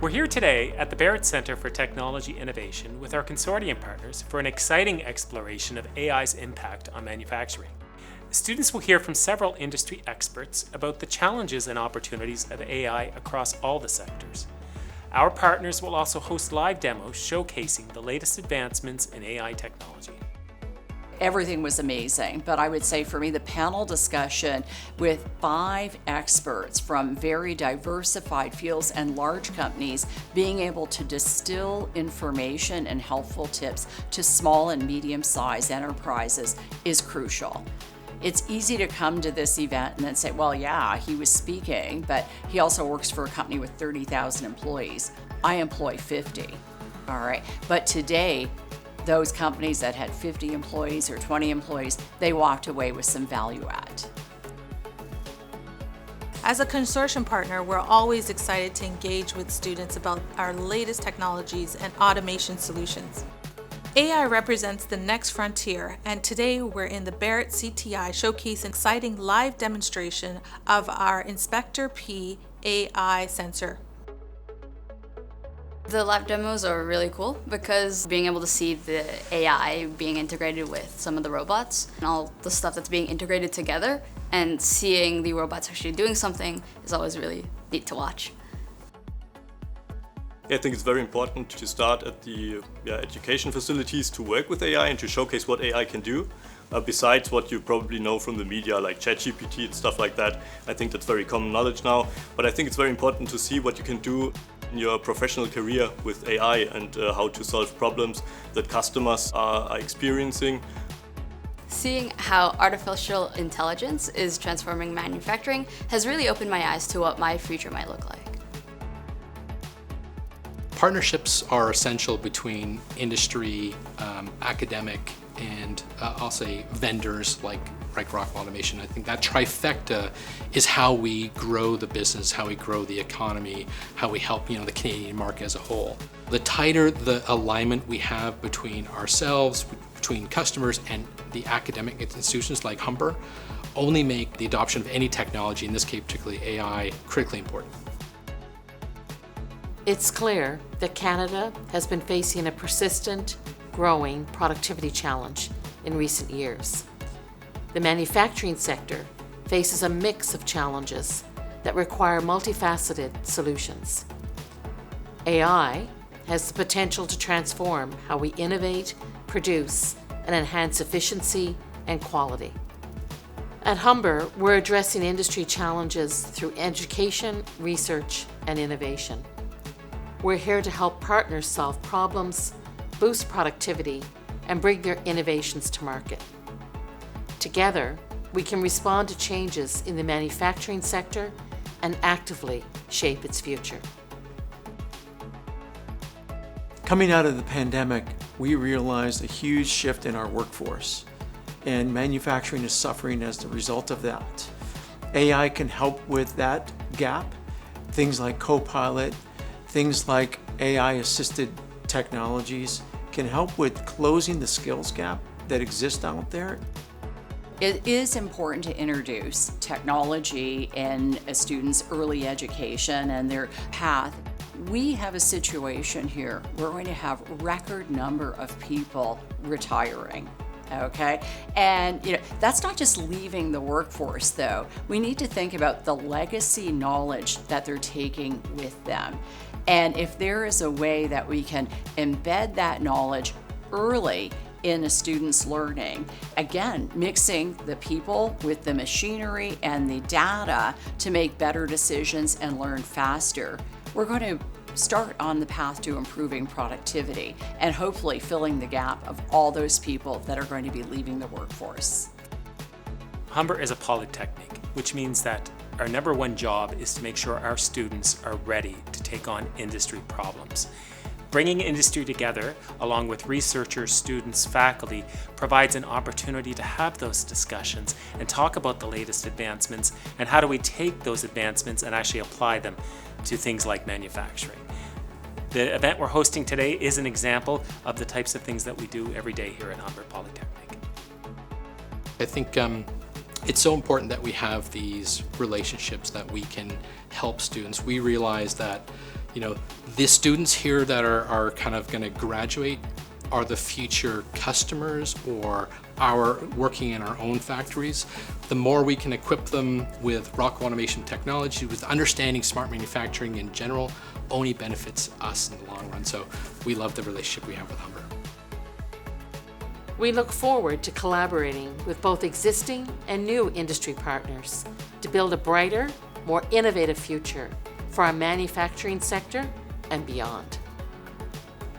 We're here today at the Barrett Center for Technology Innovation with our consortium partners for an exciting exploration of AI's impact on manufacturing. Students will hear from several industry experts about the challenges and opportunities of AI across all the sectors. Our partners will also host live demos showcasing the latest advancements in AI technology. Everything was amazing, but I would say for me, the panel discussion with 5 experts from very diversified fields and large companies being able to distill information and helpful tips to small and medium-sized enterprises is crucial. It's easy to come to this event and then say, well, yeah, he was speaking, but he also works for a company with 30,000 employees. I employ 50, all right? But today, those companies that had 50 employees or 20 employees, they walked away with some value add. As a consortium partner, we're always excited to engage with students about our latest technologies and automation solutions. AI represents the next frontier, and today we're in the Barrett CTI showcasing an exciting live demonstration of our Inspector P AI sensor. The live demos are really cool because being able to see the AI being integrated with some of the robots and all the stuff that's being integrated together and seeing the robots actually doing something is always really neat to watch. I think it's very important to start at the education facilities to work with AI and to showcase what AI can do. Besides what you probably know from the media like ChatGPT and stuff like that, I think that's very common knowledge now. But I think it's very important to see what you can do in your professional career with AI and how to solve problems that customers are experiencing. Seeing how artificial intelligence is transforming manufacturing has really opened my eyes to what my future might look like. Partnerships are essential between industry, academic, and I'll say vendors like Rockwell Automation. I think that trifecta is how we grow the business, how we grow the economy, how we help the Canadian market as a whole. The tighter the alignment we have between ourselves, between customers, and the academic institutions like Humber, only make the adoption of any technology, in this case particularly AI, critically important. It's clear that Canada has been facing a persistent, growing productivity challenge in recent years. The manufacturing sector faces a mix of challenges that require multifaceted solutions. AI has the potential to transform how we innovate, produce, and enhance efficiency and quality. At Humber, we're addressing industry challenges through education, research, and innovation. We're here to help partners solve problems, boost productivity, and bring their innovations to market. Together, we can respond to changes in the manufacturing sector and actively shape its future. Coming out of the pandemic, we realized a huge shift in our workforce, and manufacturing is suffering as the result of that. AI can help with that gap. Things like Copilot, things like AI-assisted technologies can help with closing the skills gap that exists out there. It is important to introduce technology in a student's early education and their path. We have a situation here, we're going to have a record number of people retiring. Okay, and that's not just leaving the workforce though. We need to think about the legacy knowledge that they're taking with them. And if there is a way that we can embed that knowledge early in a student's learning, again, mixing the people with the machinery and the data to make better decisions and learn faster, we're going to start on the path to improving productivity and hopefully filling the gap of all those people that are going to be leaving the workforce. Humber is a polytechnic, which means that our number one job is to make sure our students are ready to take on industry problems. Bringing industry together, along with researchers, students, faculty, provides an opportunity to have those discussions and talk about the latest advancements and how do we take those advancements and actually apply them to things like manufacturing. The event we're hosting today is an example of the types of things that we do every day here at Humber Polytechnic. I think it's so important that we have these relationships that we can help students. We realize that the students here that are kind of going to graduate are the future customers or our working in our own factories. The more we can equip them with Rockwell Automation technology, with understanding smart manufacturing in general, only benefits us in the long run. So we love the relationship we have with Humber. We look forward to collaborating with both existing and new industry partners to build a brighter, more innovative future for our manufacturing sector and beyond.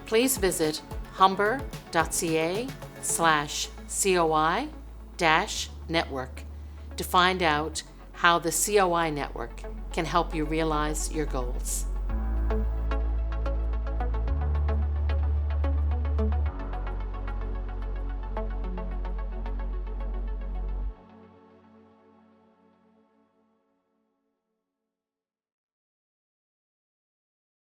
Please visit humber.ca/COI-network to find out how the COI network can help you realize your goals.